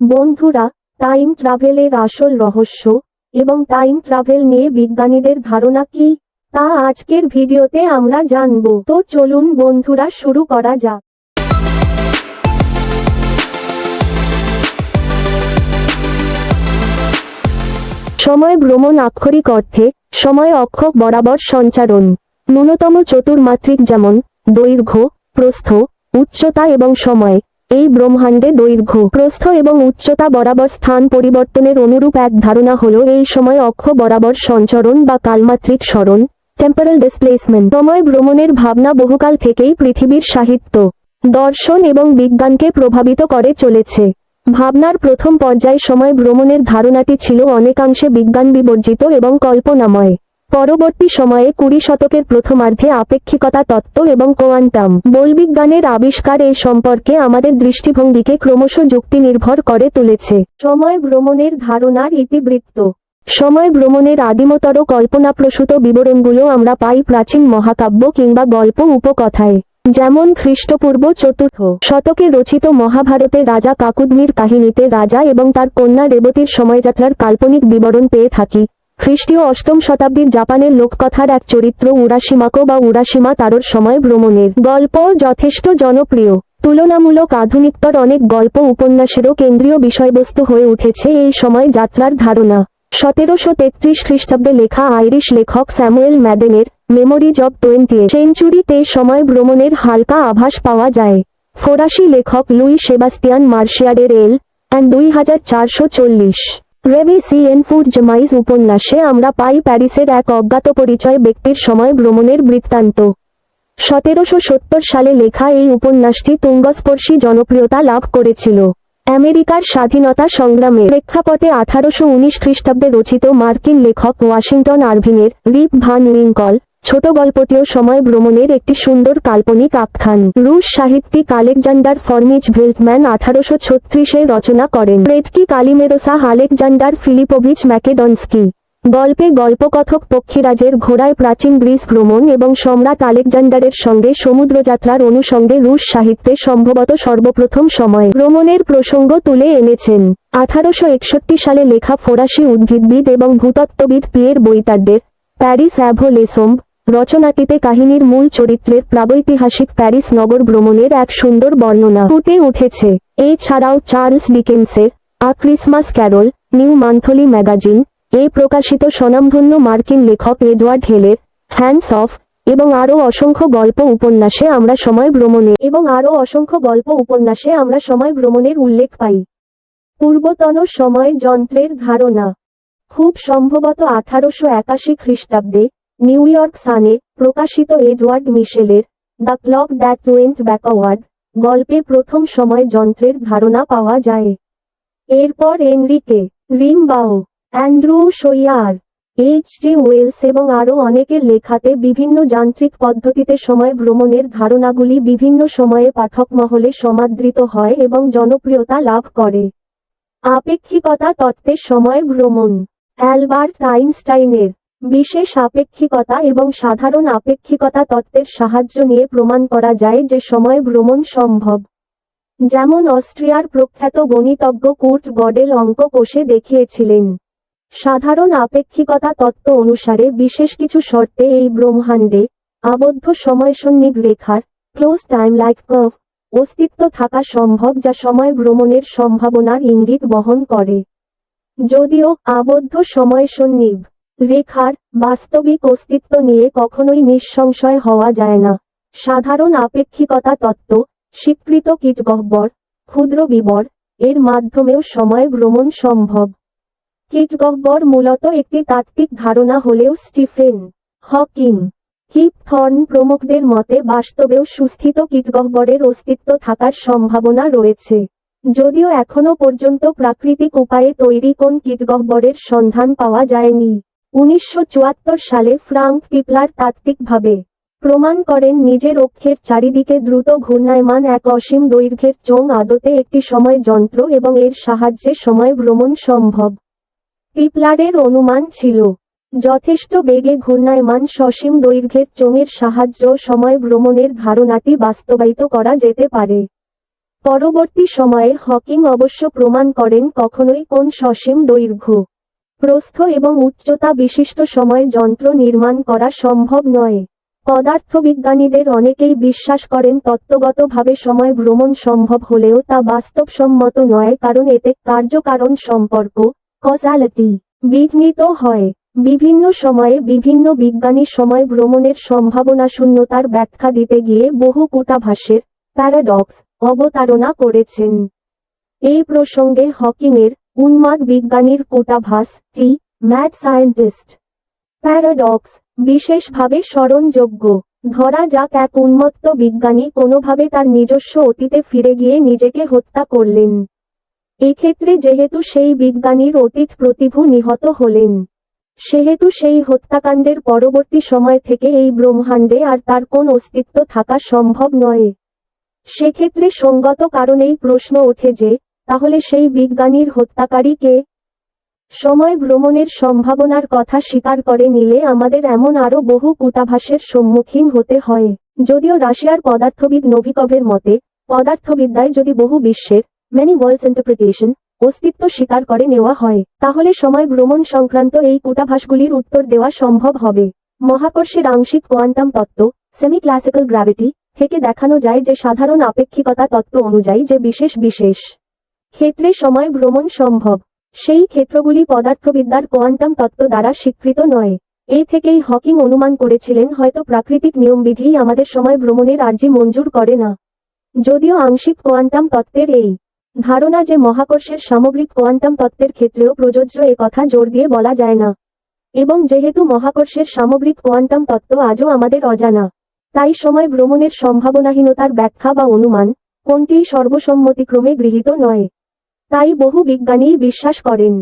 বন্ধুরা, টাইম ট্রাভেলের আসল রহস্য এবং টাইম ট্রাভেল নিয়ে বিজ্ঞানীদের ধারণা কি তা আজকের ভিডিওতে আমরা জানব। তো চলুন বন্ধুরা, শুরু করা যাক। সময় ভ্রমণ আক্ষরিক অর্থে সময় অক্ষ বরাবর সঞ্চারণ। ন্যূনতম চতুর্মাত্রিক যেমন দৈর্ঘ্য, প্রস্থ, উচ্চতা এবং সময়। এই ব্রহ্মাণ্ডে দৈর্ঘ্য, প্রস্থ এবং উচ্চতা বরাবর স্থান পরিবর্তনের অনুরূপ এক ধারণা হল এই সময় অক্ষ বরাবর সঞ্চরণ বা কালমাত্রিক সরণ, টেম্পোরাল ডিসপ্লেসমেন্ট। সময় ভ্রমণের ভাবনা বহুকাল থেকেই পৃথিবীর সাহিত্য, দর্শন এবং বিজ্ঞানকে প্রভাবিত করে চলেছে। ভাবনার প্রথম পর্যায়ে সময় ভ্রমণের ধারণাটি ছিল অনেকাংশে বিজ্ঞান বিবর্জিত এবং কল্পনাময়। পরবর্তী সময়ে 20 শতকের প্রথমার্ধে আপেক্ষিকতা তত্ত্ব এবং কোয়ান্টাম বলবিজ্ঞানের আবিষ্কার এই সম্পর্কে আমাদের দৃষ্টিভঙ্গিকে ক্রমশ যুক্তি নির্ভর করে তুলেছে। সময় ভ্রমণের ধারণার ইতিবৃত্ত। সময় ভ্রমণের আদিমতর কল্পনাপ্রসূত বিবরণগুলো আমরা পাই প্রাচীন মহাকাব্য কিংবা গল্প উপকথায়, যেমন খ্রিস্টপূর্ব 4th শতকে রচিত মহাভারতে রাজা কাকুদ্মির কাহিনীতে রাজা এবং তার কন্যা রেবতীর সময়যাত্রার কাল্পনিক বিবরণ পেয়ে থাকি। খ্রিস্টীয় 8ম শতাব্দীর জাপানের লোককথার এক চরিত্র উরাশিমাকো বা উরাশিমা তারোর সময় ভ্রমণের গল্প যথেষ্ট জনপ্রিয়। তুলনামূলক আধুনিকতর অনেক গল্প উপন্যাসেরও কেন্দ্রীয় বিষয়বস্তু হয়ে উঠেছে এই সময় যাত্রার ধারণা। 1733 খ্রিস্টাব্দে লেখা আইরিশ লেখক স্যামুয়েল ম্যাডেনের মেমোরিজ অব 20th সেঞ্চুরিতে সময় ভ্রমণের হালকা আভাস পাওয়া যায়। ফরাসি লেখক লুই সেবাস্তিয়ান মার্শিয়ারের এল অ্যান্ড 2440 রেভিসিয়েন ফুড জমাইজ উপন্যাসে আমরা পাই প্যারিসের এক অজ্ঞাত পরিচয় ব্যক্তির সময় ভ্রমণের বৃত্তান্ত। 1770 সালে লেখা এই উপন্যাসটি তুঙ্গস্পর্শী জনপ্রিয়তা লাভ করেছিল। আমেরিকার স্বাধীনতা সংগ্রামের প্রেক্ষাপটে 1819 খ্রিস্টাব্দে রচিত মার্কিন লেখক ওয়াশিংটন আরভিনের রিপ ভান উইঙ্কল ছোট গল্পটিও সময় ভ্রমণের একটি সুন্দর কাল্পনিক আখ্যান। রুশ সাহিত্যিক আলেকজান্ডার ফর্মিচ ভেল্টম্যান 1836-এ রচনা করেন। প্রেতকি কালিমেরোসাহ আলেকজান্ডার ফিলিপোভিচ ম্যাকেডনস্কি। গল্পে গল্পকথক পক্ষীরাজের ঘোড়ায় প্রাচীন গ্রিস ভ্রমণ এবং সম্রাট আলেকজান্ডারের সঙ্গে সমুদ্রযাত্রার অনুষঙ্গে রুশ সাহিত্যে সম্ভবত সর্বপ্রথম সময় ভ্রমণের প্রসঙ্গ তুলে এনেছেন। 1861 সালে লেখা ফরাসি উদ্ভিদবিদ এবং ভূতত্ত্ববিদ পিয়ের বৈটার্ডের প্যারিস অ্যাভোলেসোম্ব রচনাটিতে কাহিনীর মূল চরিত্রের প্রাগৈতিহাসিক প্যারিস নগর ভ্রমণের এক সুন্দর বর্ণনা ফুটে উঠেছে। এছাড়াও চার্লস ডিকেন্সের a Christmas carol, new monthly magazine এ প্রকাশিত স্বনামধন্য মার্কিন লেখক এডওয়ার্ড হেলের হ্যান্ডস অফ এবং আরও অসংখ্য গল্প উপন্যাসে আমরা সময় ভ্রমণের উল্লেখ পাই। পূর্বতন সময় যন্ত্রের ধারণা। খুব সম্ভবত 1881 খ্রিস্টাব্দে নিউ ইয়র্ক সানে প্রকাশিত এডওয়ার্ড মিশেলের the clock that went backward গল্পে প্রথম সময় যন্ত্রের ধারণা পাওয়া যায়। এরপর এনরিকে রিমবাও, অ্যান্ড্রু শোয়ার, এইচ.জি. ওয়েলস এবং আরও অনেকের লেখাতে বিভিন্ন যান্ত্রিক পদ্ধতিতে সময় ভ্রমণের ধারণাগুলি বিভিন্ন সময়ে পাঠকমহলে সমাদৃত হয় এবং জনপ্রিয়তা লাভ করে। আপেক্ষিকতা তত্ত্বে সময় ভ্রমণ। অ্যালবার্ট আইনস্টাইনের বিশেষ আপেক্ষিকতা এবং সাধারণ আপেক্ষিকতা তত্ত্বের সাহায্য নিয়ে প্রমাণ করা যায় যে সময় ভ্রমণ সম্ভব। যেমন অস্ট্রিয়ার প্রখ্যাত গণিতজ্ঞ কুর্ট গডেল অঙ্ক কষে দেখিয়েছিলেন। সাধারণ আপেক্ষিকতা তত্ত্ব অনুসারে বিশেষ কিছু শর্তে এই ব্রহ্মাণ্ডে আবদ্ধ সময়সন্নিভ রেখার ক্লোজ টাইম লাইক কার্ভ অস্তিত্ব থাকা সম্ভব, যা সময় ভ্রমণের সম্ভাবনার ইঙ্গিত বহন করে। যদিও আবদ্ধ সময়সন্নিভ রেখার বাস্তবিক অস্তিত্ব নিয়ে কখনোই নিঃসংশয় হওয়া যায় না, সাধারণ আপেক্ষিকতা তত্ত্ব স্বীকৃত কীটগহ্বর ক্ষুদ্র বিবর এর মাধ্যমেও সময় ভ্রমণ সম্ভব। কীটগহ্বর মূলত একটি তাত্ত্বিক ধারণা হলেও স্টিফেন হকিং, কিপ থর্ন প্রমুখদের মতে বাস্তবেও সুস্থিত কীটগহ্বরের অস্তিত্ব থাকার সম্ভাবনা রয়েছে, যদিও এখনও পর্যন্ত প্রাকৃতিক উপায়ে তৈরি কোন কীটগহ্বরের সন্ধান পাওয়া যায়নি। 1974 সালে ফ্রাঙ্ক টিপলার তাত্ত্বিকভাবে প্রমাণ করেন নিজের অক্ষের চারিদিকে দ্রুত ঘূর্ণায়মান এক অসীম দৈর্ঘ্যের চোঙ আদতে একটি সময় যন্ত্র এবং এর সাহায্যে সময় ভ্রমণ সম্ভব। টিপলারের অনুমান ছিল যথেষ্ট বেগে ঘূর্ণায়মান সসীম দৈর্ঘ্যের চোঙের সাহায্য সময় ভ্রমণের ধারণাটি বাস্তবায়িত করা যেতে পারে। পরবর্তী সময়ে হকিং অবশ্য প্রমাণ করেন কখনোই কোন সসীম দৈর্ঘ্য, প্রস্থ এবং উচ্চতা বিশিষ্ট সময় যন্ত্র নির্মাণ করা সম্ভব নয়। পদার্থবিজ্ঞানীদের অনেকেই বিশ্বাস করেন তত্ত্বগতভাবে সময় ভ্রমণ সম্ভব হলেও তা বাস্তবসম্মত নয়, কারণ এতে কার্য-কারণ সম্পর্ক কজালিটি বিঘ্নিত হয়। বিভিন্ন সময়ে বিভিন্ন বিজ্ঞানী সময় ভ্রমণের সম্ভাবনাশূন্যতার ব্যাখ্যা দিতে গিয়ে বহু কূটাভাসের প্যারাডক্স অবতারণা করেছেন। এই প্রসঙ্গে হকিংয়ের উন্মাদ বিজ্ঞানীর কূটাভাস টি ম্যাড সায়েন্টিস্ট প্যারাডক্স বিশেষভাবে স্মরণযোগ্য। ধরা যাক এক উন্মত্ত বিজ্ঞানী কোনোভাবে তার নিজস্ব অতীতে ফিরে গিয়ে নিজেকে হত্যা করলেন। এক্ষেত্রে যেহেতু সেই বিজ্ঞানীর অতীত প্রতিভু নিহত হলেন, সেহেতু সেই হত্যাকাণ্ডের পরবর্তী সময় থেকে এই ব্রহ্মাণ্ডে আর তার কোন অস্তিত্ব থাকা সম্ভব নয়। সেক্ষেত্রে সঙ্গত কারণেই প্রশ্ন ওঠে যে, তাহলে সেই বিজ্ঞানীর হত্যাকারী কে? সময় ভ্রমণের সম্ভাবনার কথা স্বীকার করে নিলে আমাদের এমন আরও বহু কূটাভাসের সম্মুখীন হতে হয়। যদিও রাশিয়ার পদার্থবিদ নোভিকভের মতে, পদার্থবিদ্যায় যদি বহু বিশ্বের মেনি ওয়ার্ল্ডস ইন্টারপ্রিটেশন অস্তিত্ব স্বীকার করে নেওয়া হয়, তাহলে সময় ভ্রমণ সংক্রান্ত এই কূটাভাসগুলির উত্তর দেওয়া সম্ভব হবে। মহাকর্ষের আংশিক কোয়ান্টাম তত্ত্ব সেমি ক্লাসিক্যাল গ্র্যাভিটি থেকে দেখানো যায় যে সাধারণ আপেক্ষিকতা তত্ত্ব অনুযায়ী যে বিশেষ বিশেষ ক্ষেত্রে সময় ভ্রমণ সম্ভব, সেই ক্ষেত্রগুলি পদার্থবিদ্যার কোয়ান্টাম তত্ত্ব দ্বারা স্বীকৃত নয়। এ থেকেই হকিং অনুমান করেছিলেন হয়তো প্রাকৃতিক নিয়মবিধিই আমাদের সময় ভ্রমণের আর্জি মঞ্জুর করে না। যদিও আংশিক কোয়ান্টাম তত্ত্বের এই ধারণা যে মহাকর্ষের সামগ্রিক কোয়ান্টাম তত্ত্বের ক্ষেত্রেও প্রযোজ্য, এ কথা জোর দিয়ে বলা যায় না। এবং যেহেতু মহাকর্ষের সামগ্রিক কোয়ান্টাম তত্ত্ব আজও আমাদের অজানা, তাই সময় ভ্রমণের সম্ভাবনাহীনতার ব্যাখ্যা বা অনুমান কোনটিই সর্বসম্মতিক্রমে গৃহীত নয়। তাই বহু বিজ্ঞানীই বিশ্বাস করেন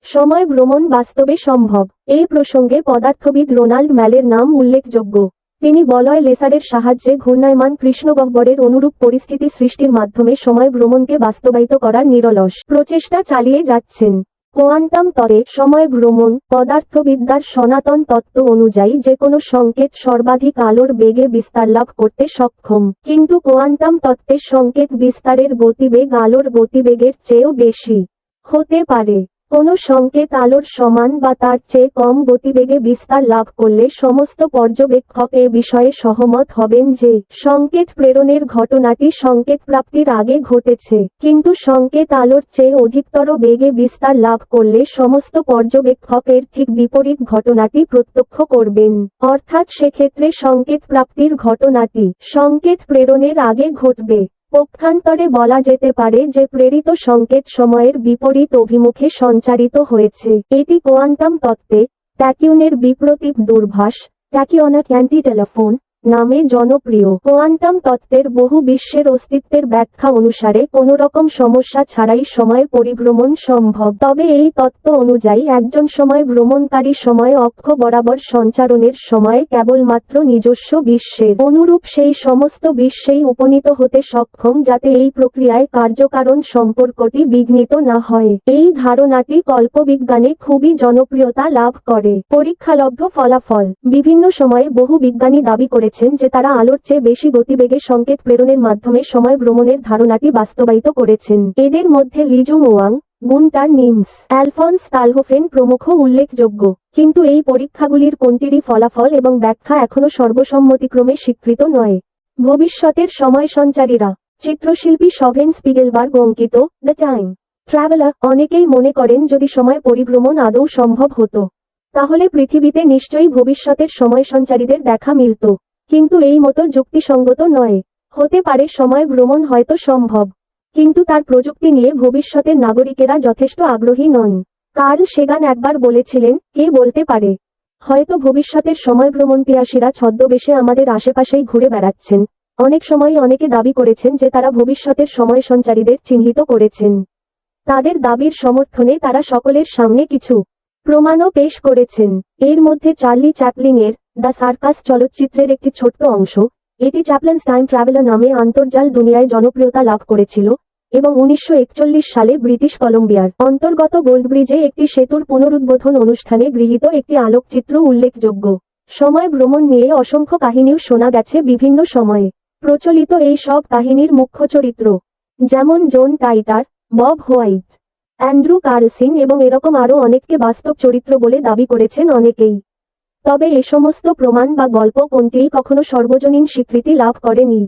সময় ভ্রমণ বাস্তবে সম্ভব। এই প্রসঙ্গে পদার্থবিদ রোনাল্ড ম্যালের নাম উল্লেখযোগ্য। তিনি বলয় লেসারের সাহায্যে ঘূর্ণায়মান কৃষ্ণগহ্বরের অনুরূপ পরিস্থিতি সৃষ্টির মাধ্যমে সময় ভ্রমণকে বাস্তবায়িত করার নিরলস প্রচেষ্টা চালিয়ে যাচ্ছেন। কোয়ান্টাম স্তরে সময় ভ্রমণ পদার্থবিদ্যার সনাতন তত্ত্ব অনুযায়ী যে কোনো সংকেত সর্বাধিক আলোর বেগে বিস্তার লাভ করতে সক্ষম, কিন্তু কোয়ান্টাম তত্ত্বের সংকেত বিস্তারের গতিবেগ আলোর গতিবেগের চেয়েও বেশি হতে পারে। কোনো সংকেত আলোর সমান বা তার চেয়ে কম গতিবেগে বিস্তার লাভ করলে সমস্ত পর্যবেক্ষক এ বিষয়ে সহমত হবেন যে সংকেত প্রেরণের ঘটনাটি সংকেত প্রাপ্তির আগে ঘটেছে, কিন্তু সংকেত আলোর চেয়ে অধিকতর বেগে বিস্তার লাভ করলে সমস্ত পর্যবেক্ষক এর ঠিক বিপরীত ঘটনাটি প্রত্যক্ষ করবেন। অর্থাৎ সেক্ষেত্রে সংকেত প্রাপ্তির ঘটনাটি সংকেত প্রেরণের আগে ঘটবে। পক্ষান্তরে বলা যেতে পারে যে প্রেরিত সংকেত সময়ের বিপরীত অভিমুখে সঞ্চারিত হয়েছে। এটি কোয়ান্টাম তত্ত্বে ট্যাকিউনের বিপ্রতীপ দূরভাষ ট্যাকিওনিক অ্যান্টি-টেলিফোন নামে জনপ্রিয়। কোয়ান্টাম তত্ত্বের বহু বিশ্বের অস্তিত্বের ব্যাখ্যা অনুসারে কোনো রকম সমস্যা ছাড়াই সময় পরিভ্রমণ সম্ভব। তবে এই তত্ত্ব অনুযায়ী একজন সময় ভ্রমণকারী সময় অক্ষ বরাবর সঞ্চারণের সময় কেবলমাত্র নিজস্ব বিশ্বের অনুরূপ সেই সমস্ত বিশ্বেই উপনীত হতে সক্ষম, যাতে এই প্রক্রিয়ায় কার্যকারণ সম্পর্কটি বিঘ্নিত না হয়। এই ধারণাটি কল্পবিজ্ঞানে খুবই জনপ্রিয়তা লাভ করে। পরীক্ষালব্ধ ফলাফল। বিভিন্ন সময়ে বহু বিজ্ঞানী দাবি করেছেন যে তারা আলোর চেয়ে বেশি গতিবেগে সংকেত প্রেরণের মাধ্যমে সময় ভ্রমণের ধারণাটি বাস্তবায়িত করেছেন। এদের মধ্যে লিজু ওয়াং, গুন্টার নিমস, অ্যালফন্স তালহোফেন প্রমুখ উল্লেখযোগ্য। কিন্তু এই পরীক্ষাগুলির কোনটিরই ফলাফল এবং ব্যাখ্যা এখনও সর্বসম্মতিক্রমে স্বীকৃত নয়। ভবিষ্যতের সময় সঞ্চারীরা। চিত্রশিল্পী শভেন স্পিগেলবার্গ অঙ্কিত দ্য টাইম ট্রাভেলার। অনেকেই মনে করেন যদি সময় পরিভ্রমণ আদৌ সম্ভব হতো, তাহলে পৃথিবীতে নিশ্চয়ই ভবিষ্যতের সময় সঞ্চারীদের দেখা মিলত। কিন্তু এই মতো যুক্তিসঙ্গত নয়। হতে পারে সময় ভ্রমণ হয়তো সম্ভব, কিন্তু তার প্রযুক্তি নিয়ে ভবিষ্যতের নাগরিকেরা যথেষ্ট আগ্রহী নন। কার্ল সেগান একবার বলেছিলেন, কে বলতে পারে, হয়তো ভবিষ্যতের সময় ভ্রমণ পিয়াসীরা ছদ্মবেশে আমাদের আশেপাশেই ঘুরে বেড়াচ্ছেন। অনেক সময় অনেকে দাবি করেছেন যে তারা ভবিষ্যতের সময় সঞ্চারীদের চিহ্নিত করেছেন। তাদের দাবির সমর্থনে তারা সকলের সামনে কিছু প্রমাণও পেশ করেছেন। এর মধ্যে চার্লি চ্যাপলিনের দ্য সার্কাস চলচ্চিত্রের একটি ছোট্ট অংশ। এটি চ্যাপলিনস টাইম ট্রাভেলার নামে আন্তর্জাল দুনিয়ায় জনপ্রিয়তা লাভ করেছিল এবং 1941 সালে ব্রিটিশ কলম্বিয়ার অন্তর্গত গোল্ডব্রিজে একটি সেতুর পুনরুদ্বোধন অনুষ্ঠানে গৃহীত একটি আলোকচিত্র উল্লেখযোগ্য। সময় ভ্রমণ নিয়ে অসংখ্য কাহিনীও শোনা গেছে বিভিন্ন সময়ে। প্রচলিত এই সব কাহিনীর মুখ্য চরিত্র যেমন জন টাইটার, বব হোয়াইট, অ্যান্ড্রু কার্লসিন এবং এরকম আরও অনেককে বাস্তব চরিত্র বলে দাবি করেছেন অনেকেই। তবে এ সমস্ত প্রমাণ বা গল্প কোনটিই কখনো সর্বজনীন স্বীকৃতি লাভ করেনি।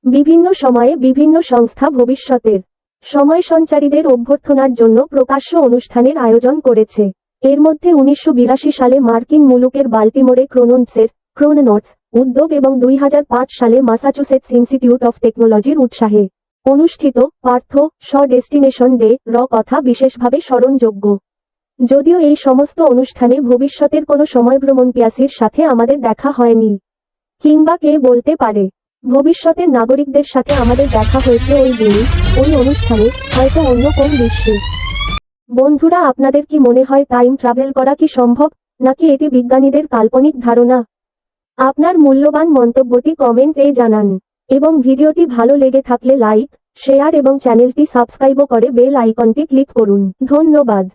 বিভিন্ন সময়ে বিভিন্ন সংস্থা ভবিষ্যতের সময় সঞ্চারীদের অভ্যর্থনার জন্য প্রকাশ্য অনুষ্ঠানের আয়োজন করেছে। এর মধ্যে 1982 সালে মার্কিন মুলুকের বাল্টিমোরে ক্রোনোনটস উদ্যোগ এবং 2005 সালে মাসাচুসেটস ইনস্টিটিউট অফ টেকনোলজির উৎসাহে অনুষ্ঠিত পার্থ ডেস্টিনেশন ডে কথা বিশেষভাবে স্মরণযোগ্য। যদিও এই সমস্ত অনুষ্ঠানে ভবিষ্যতের কোনো সময়ভ্রমণপিয়াসীর সাথে আমাদের দেখা হয়নি, কিংবা কে বলতে পারে ভবিষ্যতের নাগরিকদের সাথে আমাদের দেখা হয়েছে ওই দিনই, ওই অনুষ্ঠানে, হয়তো অন্য কোন বিশ্বে। বন্ধুরা, আপনাদের কি মনে হয় টাইম ট্রাভেল করা কি সম্ভব, নাকি এটি বিজ্ঞানীদের কাল্পনিক ধারণা? আপনার মূল্যবান মন্তব্যটি কমেন্টে জানান এবং ভিডিওটি ভালো লেগে থাকলে লাইক, শেয়ার এবং চ্যানেলটি সাবস্ক্রাইব করে বেল আইকনটি ক্লিক করুন। ধন্যবাদ।